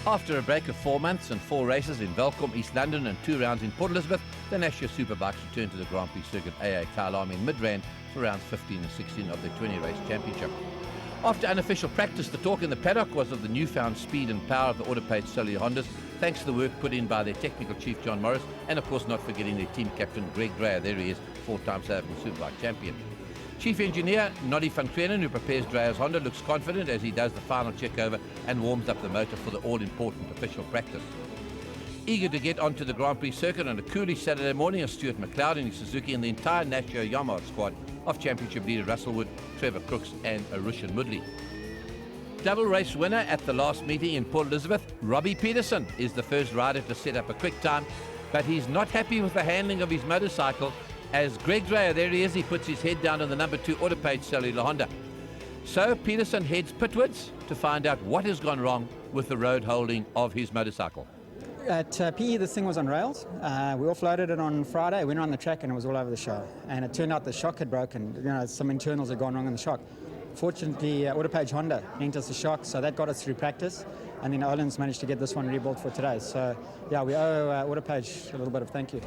After a break of 4 months and 4 races in Velkom, East London and 2 rounds in Port Elizabeth, the National Superbikes returned to the Grand Prix circuit AA Kyalami in Midrand for rounds 15 and 16 of the 20-race championship. After unofficial practice, the talk in the paddock was of the newfound speed and power of the auto-paid Solar Hondas, thanks to the work put in by their technical chief John Morris, and of course not forgetting their team captain Greg Dreyer. There he is, 4-time South African Superbike champion. Chief engineer Noddy van Krenen, who prepares Dreyer's Honda, looks confident as he does the final check over and warms up the motor for the all-important official practice. Eager to get onto the Grand Prix circuit on a coolish Saturday morning are Stuart McLeod in his Suzuki and the entire Nashio Yamaha squad of championship leader Russell Wood, Trevor Crooks and Arushan Mudley. Double race winner at the last meeting in Port Elizabeth, Robbie Peterson is the first rider to set up a quick time, but he's not happy with the handling of his motorcycle. As Greg Dreyer, there he is, he puts his head down on the number 2 auto-paid cellular Honda. So Peterson heads pitwards to find out what has gone wrong with the road holding of his motorcycle. At PE, this thing was on rails. We offloaded it on Friday, went on the track and it was all over the show. And it turned out the shock had broken, some internals had gone wrong in the shock. Fortunately, Autopage Honda lent us the shock, so that got us through practice. And then Olin's managed to get this one rebuilt for today. So yeah, we owe Autopage a little bit of thank you.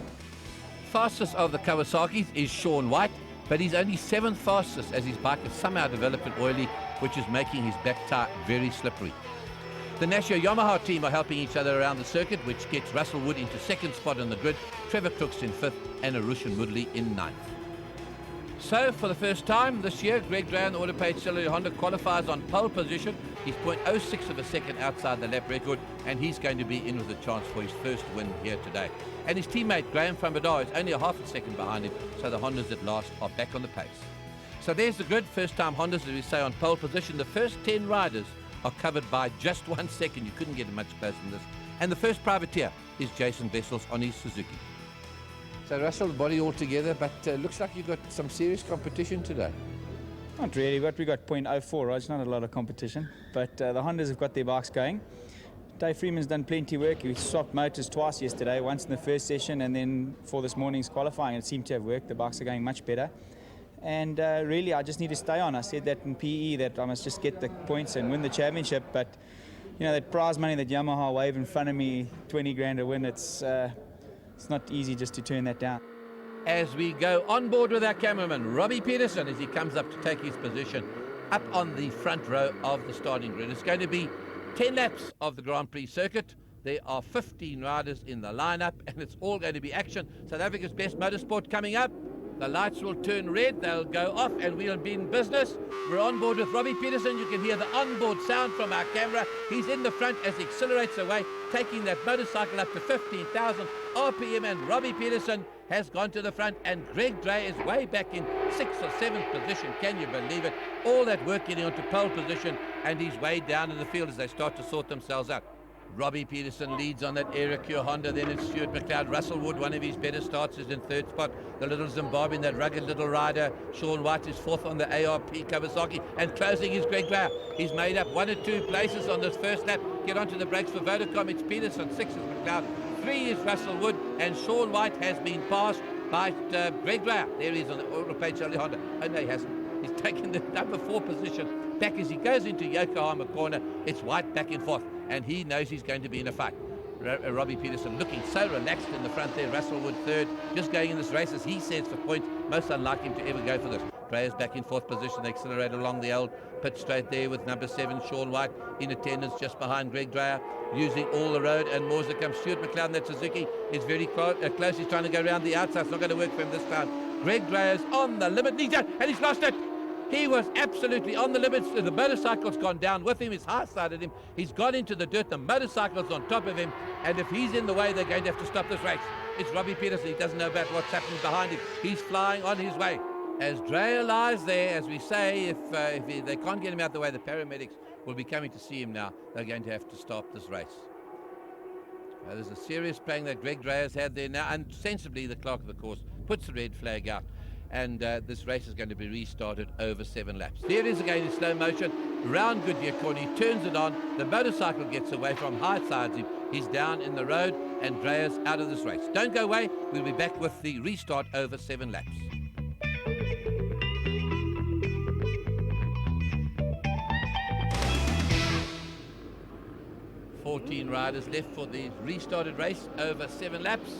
Fastest of the Kawasaki's is Sean White, but he's only 7th fastest as his bike has somehow developed an oily, which is making his back tyre very slippery. The Nashio Yamaha team are helping each other around the circuit, which gets Russell Wood into 2nd spot on the grid, Trevor Crooks in 5th and Arushan Mudley in 9th. So for the first time this year, Greg Dreyer in the auto-paid cellular Honda qualifies on pole position. He's 0.06 of a second outside the lap record, and he's going to be in with a chance for his first win here today. And his teammate Graham van Badar is only a half a second behind him, so the Hondas at last are back on the pace. So there's the grid, first time Hondas, as we say, on pole position. The first 10 riders are covered by just 1 second. You couldn't get much closer than this. And the first privateer is Jason Vessels on his Suzuki. So Russell, the body all together, but looks like you've got some serious competition today. Not really, but we got 0.04, right? It's not a lot of competition, but the Hondas have got their bikes going. Dave Freeman's done plenty of work. We swapped motors twice yesterday, once in the first session and then for this morning's qualifying. It seemed to have worked. The bikes are going much better. And really, I just need to stay on. I said that in PE, that I must just get the points and win the championship. But, that prize money that Yamaha wave in front of me, 20 grand to win, it's not easy just to turn that down. As we go on board with our cameraman, Robbie Peterson, as he comes up to take his position up on the front row of the starting grid. It's going to be 10 laps of the Grand Prix circuit. There are 15 riders in the lineup, and it's all going to be action. South Africa's best motorsport coming up. The lights will turn red, they'll go off, and we'll be in business. We're on board with Robbie Peterson. You can hear the onboard sound from our camera. He's in the front as he accelerates away, taking that motorcycle up to 15,000 RPM, and Robbie Peterson has gone to the front, and Greg Dreyer is way back in 6th or 7th position. Can you believe it? All that work getting onto pole position, and he's way down in the field as they start to sort themselves out. Robbie Peterson leads on that Aerocure Honda, then it's Stuart McLeod. Russell Wood, one of his better starts, is in 3rd spot. The little Zimbabwean, that rugged little rider, Sean White, is 4th on the ARP Kawasaki, and closing is Greg Dreyer. He's made up 1 or 2 places on this first lap. Get onto the brakes for Vodacom. It's Peterson, 6 is McLeod, 3 is Russell Wood, and Sean White has been passed by Greg Dreyer. There he is on the auto-paid Charlie Honda. Oh no, he hasn't. He's taken the number 4 position back as he goes into Yokohama corner. It's White back and forth, and he knows he's going to be in a fight. Robbie Peterson looking so relaxed in the front there. Russell Wood 3rd, just going in this race as he says for points. Most unlike him to ever go for this. Dreyer's back in 4th position. They accelerate along the old pit straight there with number 7 Sean White in attendance just behind Greg Dreyer, using all the road, and more as it comes. Stuart McLeod in that Suzuki is very close. He's trying to go around the outside. It's not going to work for him this time. Greg Dreyer's on the limit, and he's lost it. He was absolutely on the limits. The motorcycle's gone down with him. He's high-sided him. He's got into the dirt. The motorcycle's on top of him. And if he's in the way, they're going to have to stop this race. It's Robbie Peterson. He doesn't know about what's happening behind him. He's flying on his way. As Dreyer lies there, as we say, if they can't get him out the way, the paramedics will be coming to see him now. They're going to have to stop this race. There's a serious playing that Greg Dreyer's had there now. And sensibly, the clerk of the course puts the red flag out. And this race is going to be restarted over 7 laps. There it is again in slow motion, round Goodyear corner, he turns it on, the motorcycle gets away from, high sides him, he's down in the road, and Dreyer's out of this race. Don't go away, we'll be back with the restart over 7 laps. 14 riders left for the restarted race over 7 laps.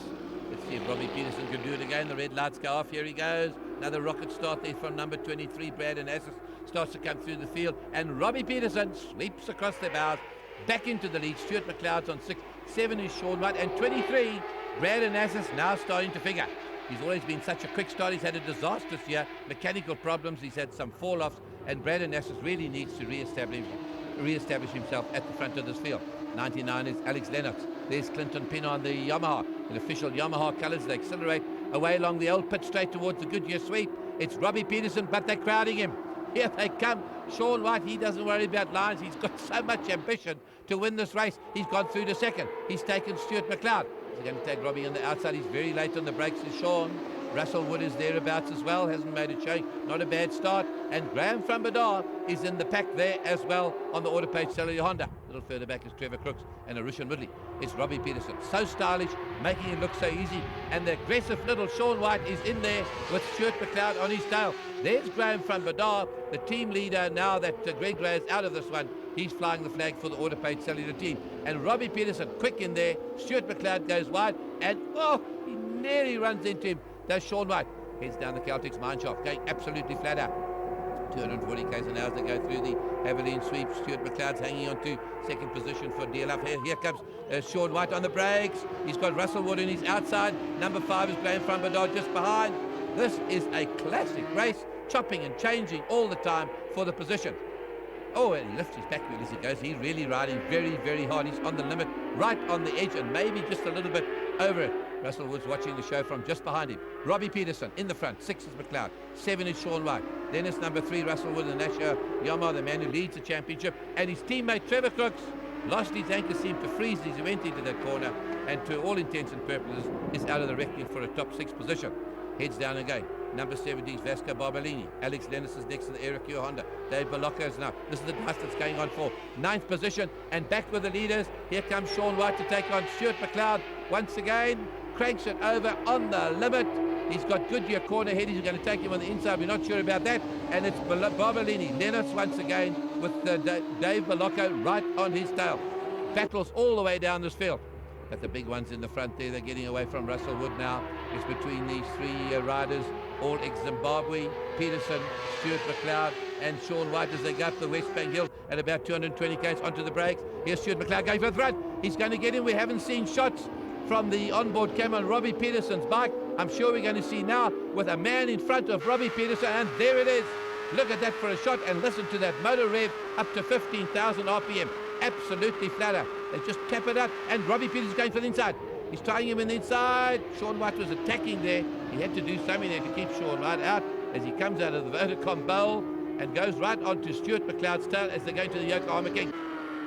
Let's see if Robbie Peterson can do it again. The red lights go off. Here he goes. Another rocket start there from number 23, Braden Assis, starts to come through the field. And Robbie Peterson sweeps across the bows, back into the lead. Stuart McLeod's on 6. 7 is Sean White. And 23, Braden Assis, now starting to figure. He's always been such a quick start. He's had a disastrous year. Mechanical problems. He's had some fall-offs. And Braden Assis really needs to re-establish himself at the front of this field. 99 is Alex Lennox. There's Clinton Pinn on the Yamaha. In official Yamaha colours, they accelerate away along the old pit straight towards the Goodyear sweep. It's Robbie Peterson, but they're crowding him. Here they come. Sean White, he doesn't worry about lines. He's got so much ambition to win this race. He's gone through to second. He's taken Stuart McLeod. He's going to take Robbie on the outside. He's very late on the brakes. Is Sean. Russell Wood is thereabouts as well, hasn't made a showing, not a bad start. And Graham Frambadar is in the pack there as well on the Autopage Cellular Honda. A little further back is Trevor Crooks and Arishan Woodley. It's Robbie Peterson, so stylish, making it look so easy. And the aggressive little Sean White is in there with Stuart McLeod on his tail. There's Graham Frambadar, the team leader now that Greg Gray is out of this one. He's flying the flag for the Autopage Cellular team. And Robbie Peterson quick in there. Stuart McLeod goes wide and he nearly runs into him. Does Sean White. Heads down the Caltex mine shaft, going absolutely flat out. 240 k's an hour as they go through the Abilene sweep. Stuart McLeod's hanging on to second position for DLF. Here comes Sean White on the brakes. He's got Russell Wood in his outside. Number 5 is Graham Frambadar just behind. This is a classic race, chopping and changing all the time for the position. Oh, and he lifts his back wheel as he goes. He's really riding very, very hard. He's on the limit, right on the edge, and maybe just a little bit over it. Russell Wood's watching the show from just behind him. Robbie Peterson in the front. 6 is McLeod. 7 is Sean White. Then it's number 3, Russell Wood, the Nasher Yamaha, the man who leads the championship. And his teammate Trevor Crooks lost his anchor, seemed to freeze as he went into that corner, and to all intents and purposes is out of the reckoning for a top 6 position. Heads down again. Number 70 is Vasco Barbolini. Alex Lennox is next to the Eric Honda. Dave Balocca is now. This is the dust that's going on for 9th position. And back with the leaders. Here comes Sean White to take on Stuart McLeod once again. Cranks it over on the limit. He's got Goodyear corner head. He's going to take him on the inside. We're not sure about that. And it's Barbolini. Lennox once again with Dave Balocca right on his tail. Battles all the way down this field. But the big ones in the front there, they're getting away from Russell Wood now. It's between these 3 riders, all ex-Zimbabwe, Peterson, Stuart McLeod, and Sean White as they go up the West Bank Hill at about 220 k's onto the brakes. Here's Stuart McLeod going for the front. He's going to get in. We haven't seen shots from the onboard camera on Robbie Peterson's bike. I'm sure we're going to see now with a man in front of Robbie Peterson, and there it is. Look at that for a shot, and listen to that motor rev up to 15,000 RPM. Absolutely flat out. They just tap it up, and Robbie Peterson's going for the inside. He's trying him in the inside. Sean White was attacking there. He had to do something there to keep Sean White out as he comes out of the Vodacom bowl and goes right onto Stuart McLeod's tail as they're going to the Yokohama King.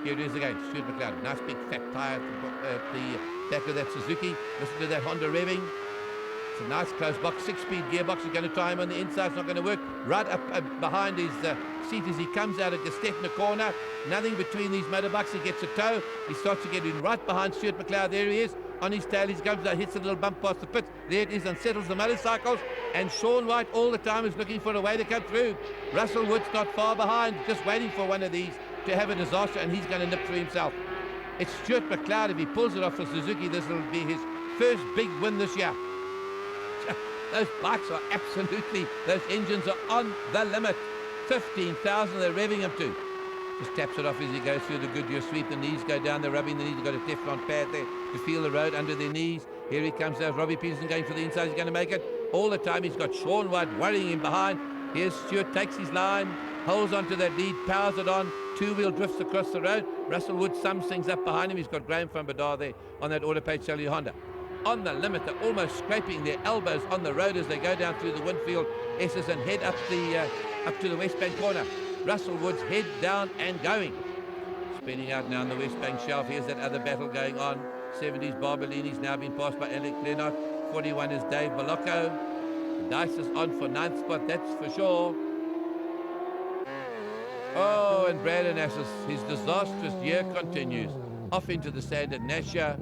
Here it is again, Stuart McLeod. Nice big fat tyre at the back of that Suzuki. Listen to that Honda revving. It's a nice close box, 6-speed gearbox. He's going to try him on the inside. It's not going to work. Right up behind his seat as he comes out of Gestetner corner. Nothing between these motorbikes. He gets a tow. He starts to get in right behind Stuart McLeod. There he is. On his tail, he comes out, hits a little bump past the pit. There it is, unsettles the motorcycles. And Sean White all the time is looking for a way to cut through. Russell Wood's not far behind, just waiting for one of these to have a disaster, and he's going to nip through himself. It's Stuart McLeod. If he pulls it off for Suzuki, this will be his first big win this year. Those bikes are absolutely, those engines are on the limit. 15,000 they're revving up to. Just taps it off as he goes through the Goodyear sweep. The knees go down, they're rubbing the knees. They've got a Teflon pad there to feel the road under their knees. Here he comes out. Robbie Peterson going for the inside. He's going to make it. All the time he's got Sean White worrying him behind. Here's Stuart, takes his line, holds onto that lead, powers it on. 2-wheel drifts across the road. Russell Wood sums things up behind him. He's got Graham Frambadar there on that Autopage Cellular Honda. On the limit, they're almost scraping their elbows on the road as they go down through the Winfield S's and head up to the West Bank corner. Russell Wood's head down and going. Spinning out now on the West Bank shelf. Here's that other battle going on. 70s Barbolini's now been passed by Alec Lennox. 41 is Dave Balocco. The dice is on for 9th spot, that's for sure. Oh, and Braden Assis, his disastrous year continues. Off into the sand at Nasher.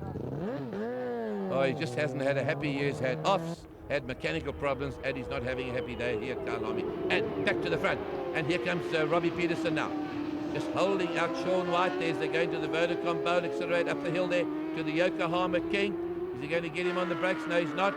Oh, he just hasn't had a happy year. He's had offs, had mechanical problems, and he's not having a happy day here at Kyalami. And back to the front. And here comes Robbie Peterson now. just holding out Sean White. There's they're going to the Vodacom Bowl, accelerate up the hill there to the Yokohama King. Is he going to get him on the brakes? No, he's not.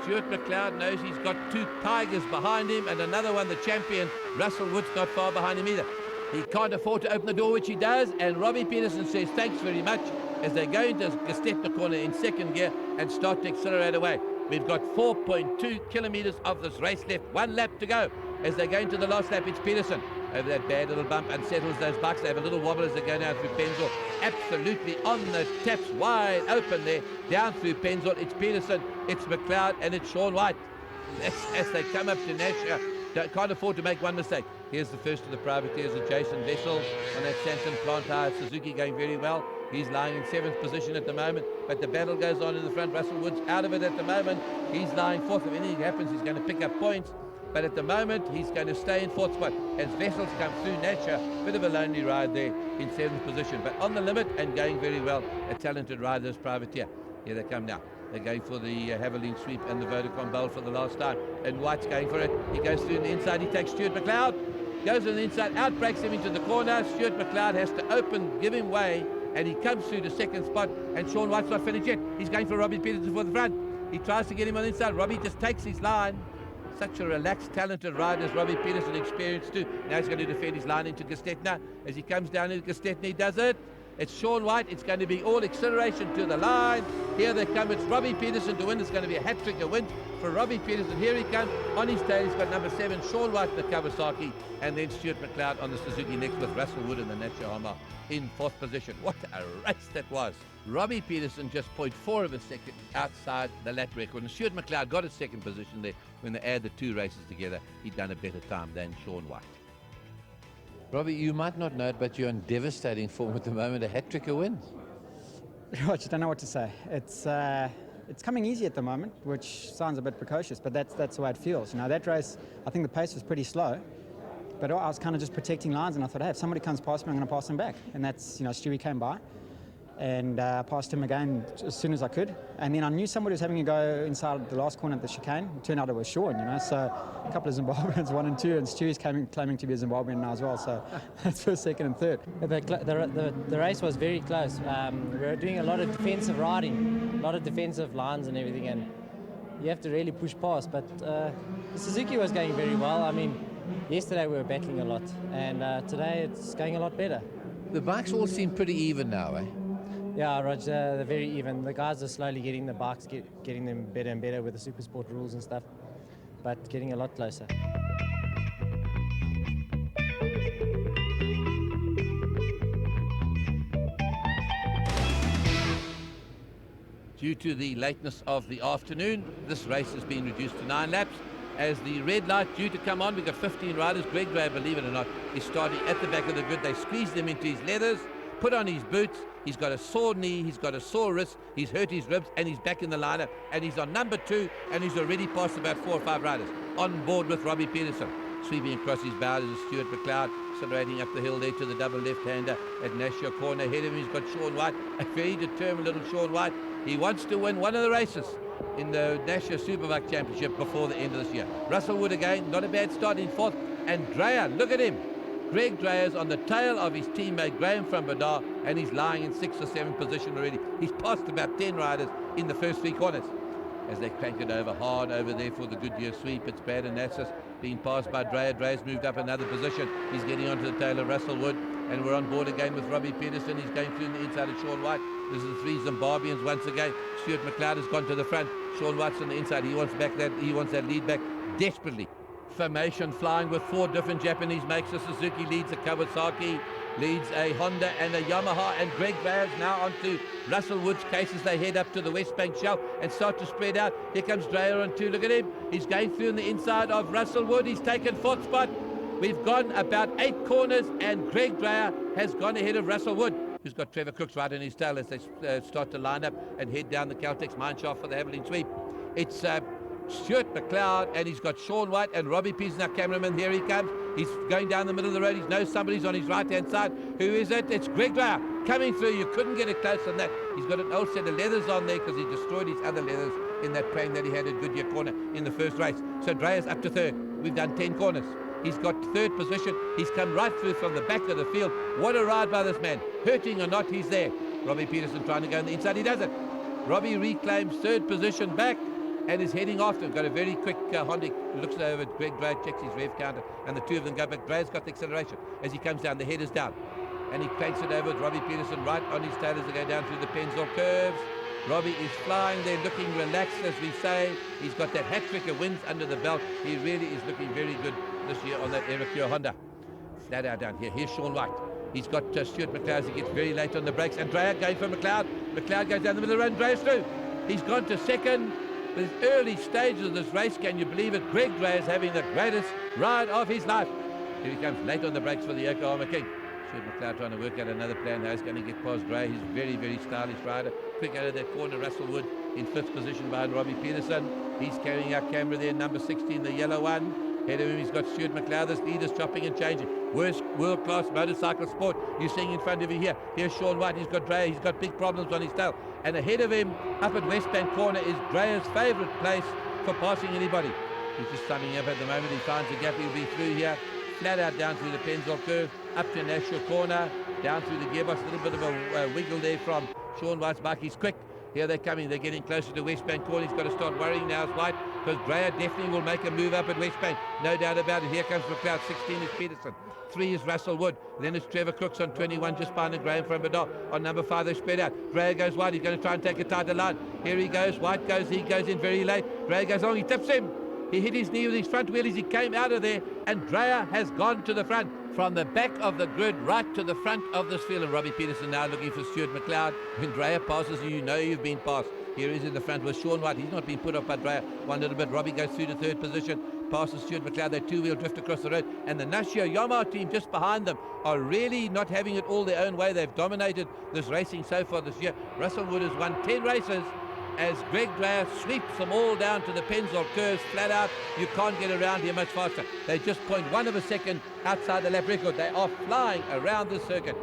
Stuart McLeod knows he's got two Tigers behind him and another one, the champion, Russell Wood's not far behind him either. He can't afford to open the door, which he does, and Robbie Peterson says thanks very much as they go into Gestetner corner in second gear and start to accelerate away. We've got 4.2 kilometers of this race left, 1 lap to go. As they go into the last lap, it's Peterson over that bad little bump, unsettles those bikes. They have a little wobble as they go down through Penzol. Absolutely on the taps, wide open there, down through Penzol. It's Peterson, it's McLeod, and it's Sean White. As they come up to Nash, can't afford to make one mistake. Here's the first of the privateers, Jason Vessel on that Sanson plant hire. Suzuki going very well. He's lying in 7th position at the moment, but the battle goes on in the front. Russell Wood's out of it at the moment. He's lying 4th. If anything happens, he's going to pick up points. But at the moment, he's going to stay in 4th spot. As Vessels come through Nature, bit of a lonely ride there in 7th position. But on the limit and going very well, a talented rider is Privateer. Here they come now. They're going for the Haviland sweep and the Vodacom Bowl for the last time. And White's going for it. He goes through the inside. He takes Stuart McLeod. Goes on the inside, out breaks him into the corner. Stuart McLeod has to open, give him way. And he comes through to 2nd spot. And Sean White's not finished yet. He's going for Robbie Peterson for the front. He tries to get him on the inside. Robbie just takes his line. Such a relaxed, talented rider as Robbie Peterson, experienced too. Now he's going to defend his line into Gestetner. As he comes down into Gestetner, he does it. It's Sean White. It's going to be all acceleration to the line. Here they come. It's Robbie Peterson to win. It's going to be a hat-trick win for Robbie Peterson. Here he comes. On his tail, he's got number 7, Sean White, the Kawasaki, and then Stuart McLeod on the Suzuki next with Russell Wood and the Nacho in 4th position. What a race that was. Robbie Peterson just 0.4 of a second outside the lap record. And Stuart McLeod got his 2nd position there. When they add the 2 races together, he'd done a better time than Sean White. Robbie, you might not know it, but you're in devastating form at the moment. A hat-trick win. Right, you don't know what to say. It's coming easy at the moment, which sounds a bit precocious, but that's the way it feels. You know, that race, I think the pace was pretty slow, but I was kind of just protecting lines, and I thought, hey, if somebody comes past me, I'm going to pass him back. And that's, Stewie came by, and I passed him again as soon as I could. And then I knew somebody was having a go inside the last corner of the chicane. It turned out it was Sean, so a couple of Zimbabweans, 1 and 2, and Stewie's claiming to be a Zimbabwean now as well, so that's first, second, and third. The race was very close. We were doing a lot of defensive riding, a lot of defensive lines and everything, and you have to really push past. But the Suzuki was going very well. I mean, yesterday we were battling a lot, and today it's going a lot better. The bikes all seem pretty even now, eh? Yeah, Roger, they're very even. The guys are slowly getting the bikes, getting them better and better with the Supersport rules and stuff, but getting a lot closer. Due to the lateness of the afternoon, this race has been reduced to 9 laps. As the red light due to come on, we've got 15 riders. Greg Gray, believe it or not, is starting at the back of the grid. They squeezed him into his leathers, put on his boots. He's got a sore knee, he's got a sore wrist, he's hurt his ribs, and he's back in the lineup. And he's on number 2, and he's already passed about 4 or 5 riders. On board with Robbie Peterson. Sweeping across his bow is Stuart McLeod, accelerating up the hill there to the double left-hander at Nashua corner. Ahead of him, he's got Sean White, a very determined little Sean White. He wants to win one of the races in the Nashua Superbike Championship before the end of this year. Russell Wood again, not a bad start in 4th. And Dreyer, look at him. Greg Dreyer's on the tail of his teammate Graham from Badar, and he's lying in 6th or 7th position already. He's passed about 10 riders in the first 3 corners. As they crank it over hard over there for the Goodyear sweep, it's Brad Anassis being passed by Dreyer. Dreyer's moved up another position. He's getting onto the tail of Russell Wood, and we're on board again with Robbie Peterson. He's going through the inside of Sean White. This is the 3 Zimbabweans once again. Stuart McLeod has gone to the front. Sean White's on the inside. He wants that lead back desperately. Formation flying with 4 different Japanese makes. A Suzuki leads a Kawasaki, leads a Honda and a Yamaha, and Greg Bayers now onto Russell Wood's case as they head up to the West Bank shelf and start to spread out. Here comes Dreyer on 2. Look at him. He's going through on the inside of Russell Wood. He's taken 4th spot. We've gone about 8 corners, and Greg Dreyer has gone ahead of Russell Wood, who's got Trevor Crooks right on his tail as they start to line up and head down the Caltex mineshaft for the Haviland sweep. It's Stuart McLeod, and he's got Sean White and Robbie Peterson, our cameraman. Here he comes. He's going down the middle of the road. He knows somebody's on his right-hand side. Who is it? It's Greg Dreyer coming through. You couldn't get it closer than that. He's got an old set of leathers on there because he destroyed his other leathers in that plane that he had at Goodyear corner in the first race. So Dreyer's up to 3rd. We've done 10 corners. He's got third position. He's come right through from the back of the field. What a ride by this man. Hurting or not, he's there. Robbie Peterson trying to go on the inside. He does it. Robbie reclaims third position back and is heading after him. Got a very quick Honda. Looks over at Greg Dray, checks his rev counter, and the two of them go back. Dray's got the acceleration. As he comes down, the head is down. And he cranks it over with Robbie Peterson right on his tail as they go down through the Penzol curves. Robbie is flying there, looking relaxed, as we say. He's got that hat-trick of wins under the belt. He really is looking very good this year on that Aerocure Honda. Flat out down here. Here's Sean White. He's got Stuart McLeod as he gets very late on the brakes. And Dreyer going for McLeod. McLeod goes down the middle of the run. Dreyer's through. He's gone to second. The early stages of this race, can you believe it? Greg Dreyer is having the greatest ride of his life. Here he comes late on the brakes for the Yokohama King. Stuart McLeod trying to work out another plan how he's going to get past Dreyer. He's very, very stylish rider. Quick out of that corner. Russell Wood in fifth position behind Robbie Peterson. He's carrying our camera there, number 16, the yellow one. Ahead of him, he's got Stuart McLeod. This leader's chopping and changing. Worst world-class motorcycle sport you're seeing in front of you here. Here's Sean White. He's got Dreyer. He's got big problems on his tail. And ahead of him, up at West Bank corner, is Dreyer's favourite place for passing anybody. He's just summing up at the moment. He finds a gap. He'll be through here. Flat out down through the Penzol curve, up to National corner, down through the gearbox. A little bit of a wiggle there from Sean White's bike. He's quick. Here they're coming. They're getting closer to West Bank corner. He's got to start worrying now as White, because Dreyer definitely will make a move up at West Bank. No doubt about it. Here comes McLeod. 16 is Peterson. 3 is Russell Wood. Then it's Trevor Crooks on 21, just behind Graham from Badal. On number 5, they spread out. Dreyer goes wide. He's going to try and take a tighter line. Here he goes. White goes. He goes in very late. Dreyer goes on. He tips him. He hit his knee with his front wheel as he came out of there, and Dreyer has gone to the front. From the back of the grid right to the front of this field, and Robbie Peterson now looking for Stuart McLeod. When Dreyer passes you, you know you've been passed. Here he is in the front with Sean White. He's not been put off by Dreyer one little bit. Robbie goes through to third position, passes Stuart McLeod. They two-wheel drift across the road, and the Nashio Yamaha team just behind them are really not having it all their own way. They've dominated this racing so far this year. Russell Wood has won 10 races as Greg Dreyer sweeps them all down to the Penzol curves flat out. You can't get around here much faster. They just 0.1 of a second outside the lap record. They are flying around the circuit.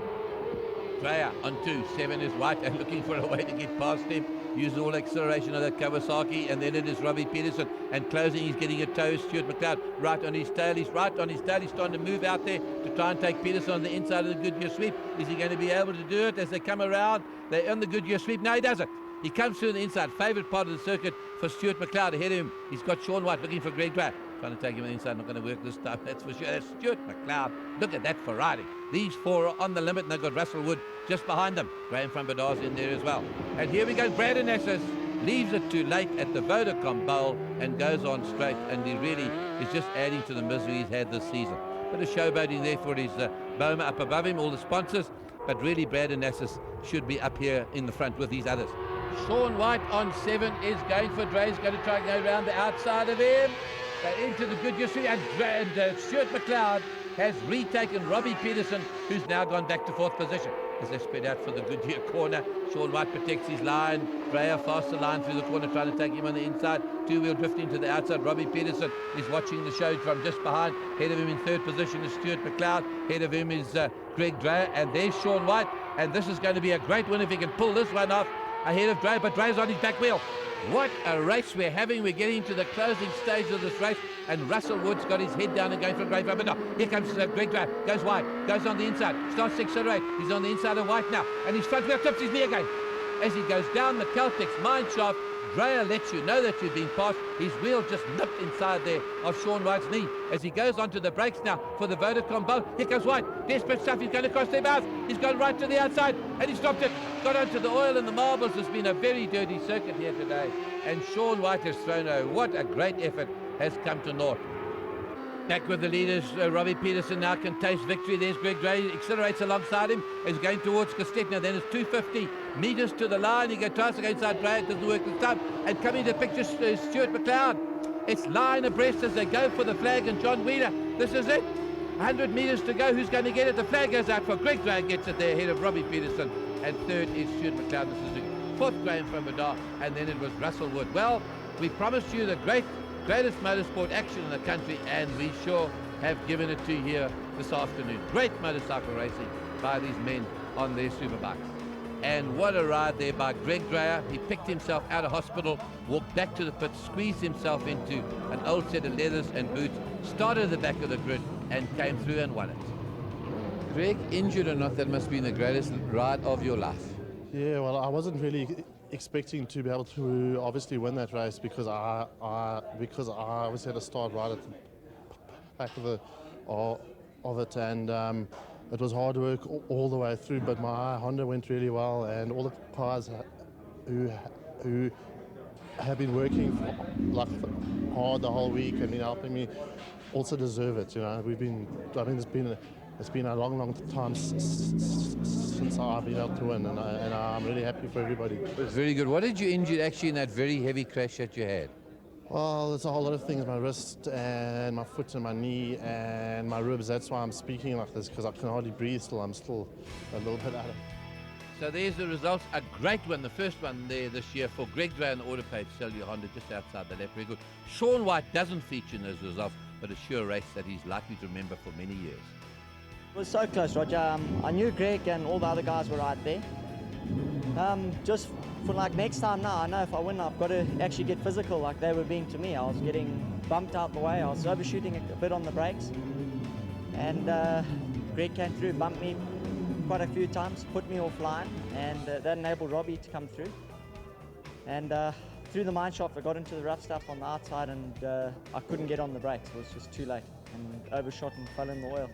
Dreyer on 2, 7 is White, and looking for a way to get past him. Uses all acceleration of that Kawasaki, and then it is Robbie Peterson. And closing, he's getting a toe. Stuart McLeod right on his tail. He's right on his tail. He's starting to move out there to try and take Peterson on the inside of the Goodyear sweep. Is he going to be able to do it as they come around? They're on the Goodyear sweep. No, he does it. He comes through the inside, favourite part of the circuit for Stuart McLeod. Ahead of him, he's got Sean White looking for Greg Dreyer. Trying to take him on the inside, not going to work this time, that's for sure. That's Stuart McLeod. Look at that for riding. These four are on the limit, and they've got Russell Wood just behind them. Graham from Badar's in there as well. And here we go, Brandon Esses leaves it too late at the Vodacom Bowl and goes on straight, and he really is just adding to the misery he's had this season. Bit of showboating there for his Boma up above him, all the sponsors, but really Brandon Esses should be up here in the front with these others. Sean White on 7 is going for Dre. He's going to try and go around the outside of him. They're into the Goodyear Street, and Stuart McLeod has retaken Robbie Peterson, who's now gone back to 4th position. As they spread out for the Goodyear corner, Sean White protects his line. Dreyer faster line through the corner, trying to take him on the inside. Two-wheel drifting to the outside. Robbie Peterson is watching the show from just behind. Ahead of him in 3rd position is Stuart McLeod. Ahead of him is Greg Dreyer, and there's Sean White. And this is going to be a great win if he can pull this one off ahead of Dreyer, but Dreyer's on his back wheel. What a race we're having. We're getting to the closing stage of this race, and Russell Wood's got his head down and going for a great run. But no, here comes Greg Dreyer, goes wide, goes on the inside, starts to accelerate. He's on the inside of White now, and his front wheel tips his knee again. As he goes down the Caltex mine shaft, Dreyer lets you know that you've been passed. His wheel just nipped inside there of Sean White's knee. As he goes onto the brakes now for the Vodacom Bowl, here comes White, desperate stuff. He's going to cross their bows. He's gone right to the outside, and he stopped it. Got onto the oil and the marbles. It's been a very dirty circuit here today, and Sean White has thrown a what a great effort has come to naught. Back with the leaders, Robbie Peterson now can taste victory. There's Greg Dreyer, accelerates alongside him. He's going towards Kostetner. Then it's 250 metres to the line. He tries to go inside Dreyer. It doesn't work this time. And coming to the picture is Stuart McLeod. It's line abreast as they go for the flag, and John Wheeler. This is it. 100 metres to go. Who's going to get it? The flag goes out for Greg Dreyer, gets it there ahead of Robbie Peterson. And 3rd is Stuart McLeod. This is the 4th Graham from Badar. And then it was Russell Wood. Well, we promised you the greatest motorsport action in the country, and we sure have given it to you here this afternoon. Great motorcycle racing by these men on their Superbikes. And what a ride there by Greg Dreyer. He picked himself out of hospital, walked back to the pit, squeezed himself into an old set of leathers and boots, started at the back of the grid, and came through and won it. Greg, injured or not, that must have been the greatest ride of your life. Yeah, well, I wasn't really expecting to be able to obviously win that race because I obviously had to start right at the back of it, and it was hard work all the way through. But my Honda went really well, and all the cars who have been working hard the whole week and been helping me also deserve it. You know, it's been a long time since I've been able to win, and I'm really happy for everybody. It was very good. What did you injure actually in that very heavy crash that you had? Well, there's a whole lot of things, my wrist and my foot and my knee and my ribs. That's why I'm speaking like this, because I can hardly breathe still. I'm still a little bit out of. So there's the results. A great one, the first one there this year for Greg Gray and Autopage Cellular Honda, just outside the lap. Very good. Sean White doesn't feature in those results, but a sure race that he's likely to remember for many years. It was so close, Roger. I knew Greg and all the other guys were right there. Just for like next time now, I know if I win, I've got to actually get physical like they were being to me. I was getting bumped out the way. I was overshooting a bit on the brakes. And Greg came through, bumped me quite a few times, put me offline, and that enabled Robbie to come through. And through the mine shaft, I got into the rough stuff on the outside, and I couldn't get on the brakes. It was just too late, and overshot and fell in the oil.